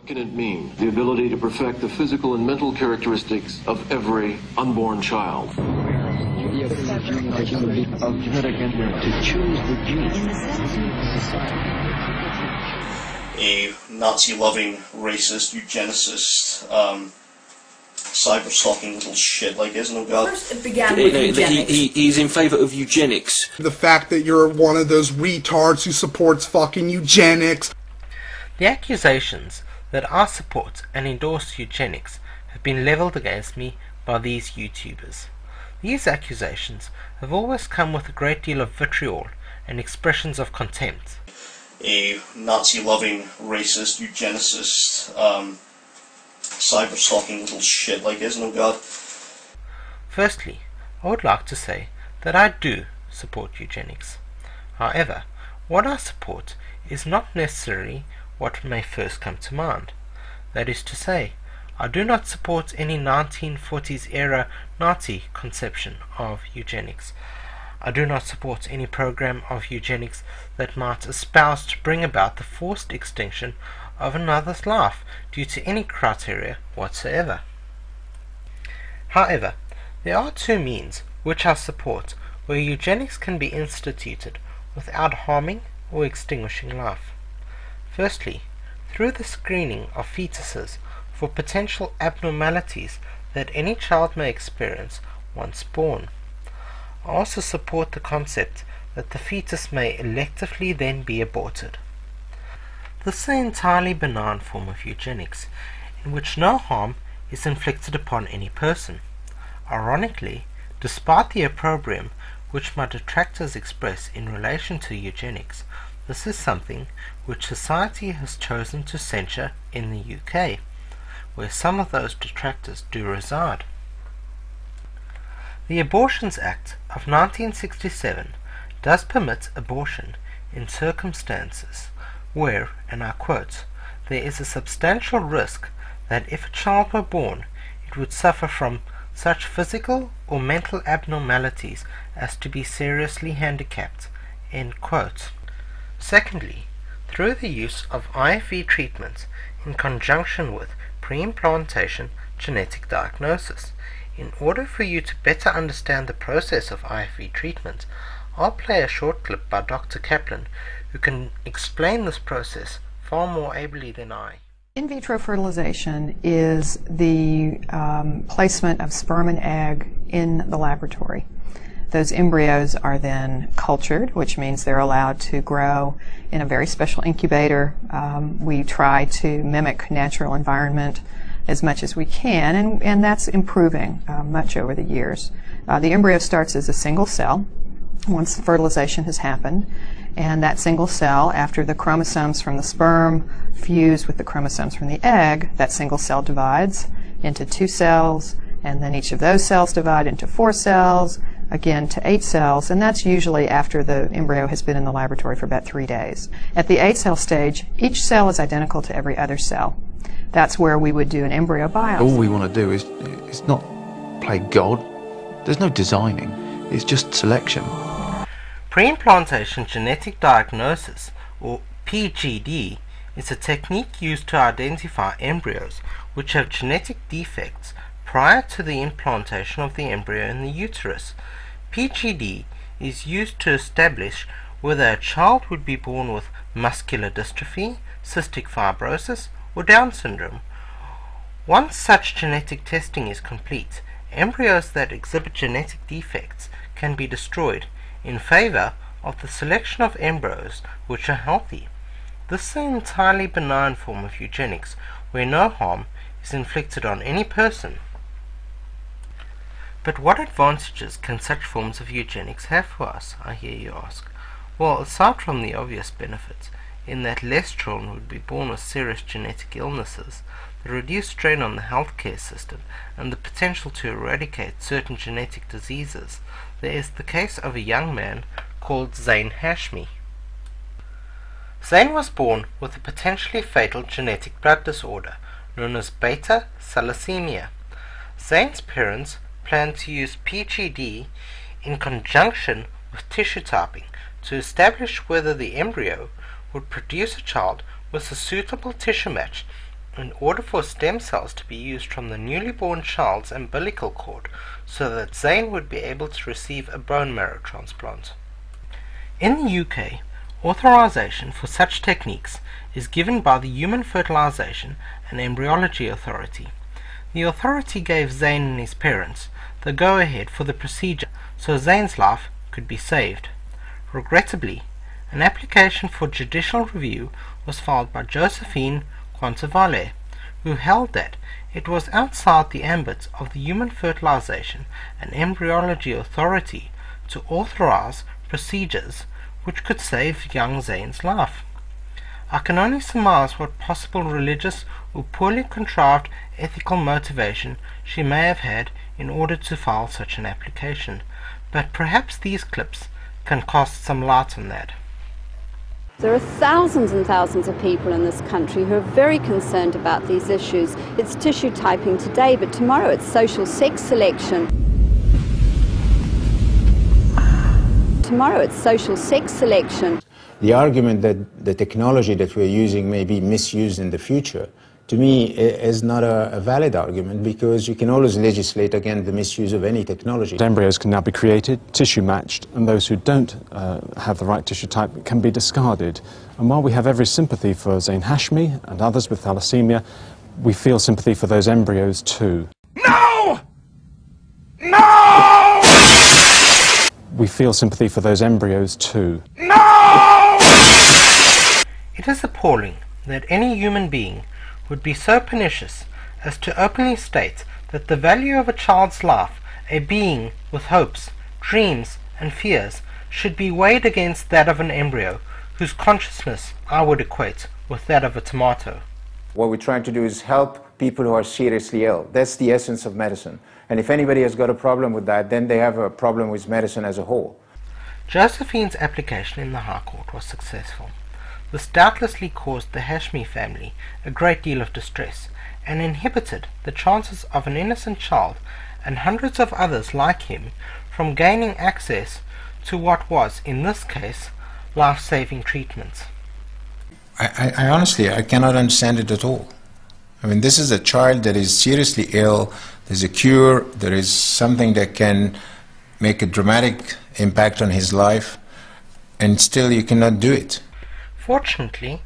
What can it mean? The ability to perfect the physical and mental characteristics of every unborn child. To choose the gene. A Nazi-loving, racist, eugenicist, cyber-stalking little shit like this, no god. First it began with eugenics. He's in favour of eugenics. The fact that you're one of those retards who supports fucking eugenics. The accusations that I support and endorse eugenics have been levelled against me by these YouTubers. These accusations have always come with a great deal of vitriol and expressions of contempt. A Nazi-loving, racist, eugenicist, cyber-stalking little shit like this, no god. Firstly, I would like to say that I do support eugenics. However, what I support is not necessarily what may first come to mind. That is to say, I do not support any 1940s era Nazi conception of eugenics. I do not support any program of eugenics that might espouse to bring about the forced extinction of another's life due to any criteria whatsoever. However, there are two means which I support where eugenics can be instituted without harming or extinguishing life. Firstly, through the screening of fetuses for potential abnormalities that any child may experience once born. I also support the concept that the fetus may electively then be aborted. This is an entirely benign form of eugenics, in which no harm is inflicted upon any person. Ironically, despite the opprobrium which my detractors express in relation to eugenics, this is something which society has chosen to censure in the UK, where some of those detractors do reside. The Abortions Act of 1967 does permit abortion in circumstances where, and I quote, there is a substantial risk that if a child were born, it would suffer from such physical or mental abnormalities as to be seriously handicapped, end quote. Secondly, through the use of IFV treatment in conjunction with pre-implantation genetic diagnosis. In order for you to better understand the process of IFV treatment, I'll play a short clip by Dr. Kaplan, who can explain this process far more ably than I. In vitro fertilization is the placement of sperm and egg in the laboratory. Those embryos are then cultured, which means they're allowed to grow in a very special incubator. We try to mimic natural environment as much as we can, and that's improving much over the years. The embryo starts as a single cell once fertilization has happened, and that single cell, after the chromosomes from the sperm fuse with the chromosomes from the egg, that single cell divides into 2 cells, and then each of those cells divide into 4 cells, again to 8 cells, and that's usually after the embryo has been in the laboratory for about 3 days. At the 8-cell stage, each cell is identical to every other cell. That's where we would do an embryo biopsy. All we want to do is not play God. There's no designing. It's just selection. Pre-implantation genetic diagnosis, or PGD, is a technique used to identify embryos which have genetic defects prior to the implantation of the embryo in the uterus. PGD is used to establish whether a child would be born with muscular dystrophy, cystic fibrosis, or Down syndrome. Once such genetic testing is complete, embryos that exhibit genetic defects can be destroyed in favor of the selection of embryos which are healthy. This is an entirely benign form of eugenics where no harm is inflicted on any person. But what advantages can such forms of eugenics have for us, I hear you ask? Well, aside from the obvious benefits, in that less children would be born with serious genetic illnesses, the reduced strain on the healthcare system, and the potential to eradicate certain genetic diseases, there is the case of a young man called Zain Hashmi. Zain was born with a potentially fatal genetic blood disorder known as beta thalassemia. Zain's parents planned to use PGD in conjunction with tissue typing to establish whether the embryo would produce a child with a suitable tissue match in order for stem cells to be used from the newly born child's umbilical cord so that Zane would be able to receive a bone marrow transplant. In the UK, authorization for such techniques is given by the Human Fertilization and Embryology Authority. The authority gave Zane and his parents the go-ahead for the procedure so Zane's life could be saved. Regrettably, an application for judicial review was filed by Josephine Quantavale, who held that it was outside the ambit of the Human Fertilization and Embryology Authority to authorize procedures which could save young Zane's life. I can only surmise what possible religious or poorly contrived ethical motivation she may have had in order to file such an application, but perhaps these clips can cast some light on that. There are thousands and thousands of people in this country who are very concerned about these issues. It's tissue typing today, but tomorrow it's social sex selection. Tomorrow it's social sex selection. The argument that the technology that we're using may be misused in the future, to me, is not a valid argument, because you can always legislate against the misuse of any technology. Embryos can now be created, tissue matched, and those who don't have the right tissue type can be discarded. And while we have every sympathy for Zane Hashmi and others with thalassemia, we feel sympathy for those embryos too. No! No! We feel sympathy for those embryos too. No! It is appalling that any human being would be so pernicious as to openly state that the value of a child's life, a being with hopes, dreams, and fears, should be weighed against that of an embryo, whose consciousness I would equate with that of a tomato. What we're trying to do is help people who are seriously ill. That's the essence of medicine. And if anybody has got a problem with that, then they have a problem with medicine as a whole. Josephine's application in the High Court was successful. This doubtlessly caused the Hashmi family a great deal of distress, and inhibited the chances of an innocent child and hundreds of others like him from gaining access to what was, in this case, life-saving treatments. I honestly, I cannot understand it at all. I mean, this is a child that is seriously ill, there's a cure, there is something that can make a dramatic impact on his life, and still you cannot do it. Fortunately,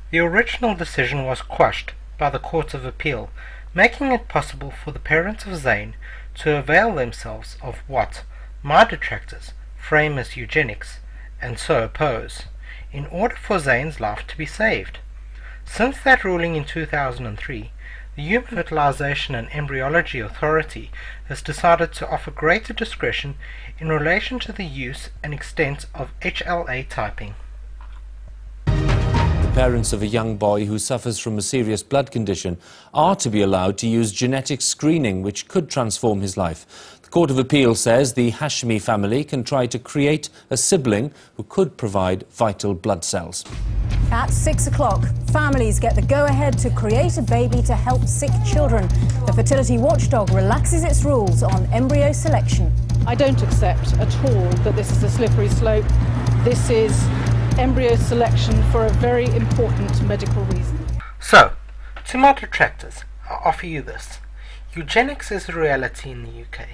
the original decision was quashed by the Court of Appeal, making it possible for the parents of Zane to avail themselves of what my detractors frame as eugenics, and so oppose, in order for Zane's life to be saved. Since that ruling in 2003, the Human Fertilization and Embryology Authority has decided to offer greater discretion in relation to the use and extent of HLA typing. Parents of a young boy who suffers from a serious blood condition are to be allowed to use genetic screening, which could transform his life. The Court of Appeal says the Hashmi family can try to create a sibling who could provide vital blood cells. At 6 o'clock, families get the go-ahead to create a baby to help sick children. The fertility watchdog relaxes its rules on embryo selection. I don't accept at all that this is a slippery slope. This is embryo selection for a very important medical reason. So, to my detractors, I offer you this. Eugenics is a reality in the UK.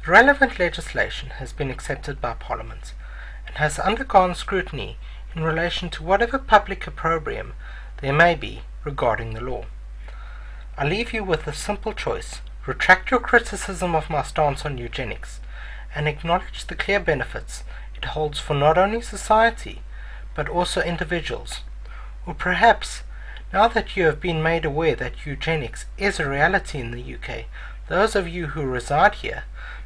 The relevant legislation has been accepted by Parliament and has undergone scrutiny in relation to whatever public opprobrium there may be regarding the law. I leave you with a simple choice. Retract your criticism of my stance on eugenics and acknowledge the clear benefits it holds for not only society but also individuals. Or perhaps, now that you have been made aware that eugenics is a reality in the UK, those of you who reside here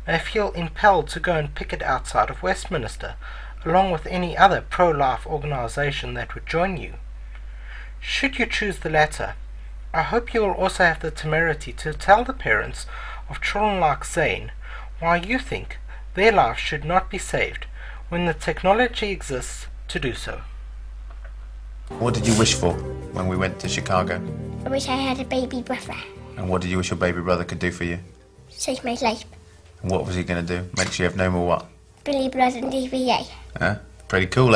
may feel impelled to go and picket outside of Westminster, along with any other pro-life organisation that would join you. Should you choose the latter, I hope you will also have the temerity to tell the parents of children like Zane why you think their life should not be saved when the technology exists to do so. What did you wish for when we went to Chicago? I wish I had a baby brother. And what did you wish your baby brother could do for you? Save my life. And what was he going to do? Make sure you have no more what? Billy Blood and DVA. Huh? Pretty cool.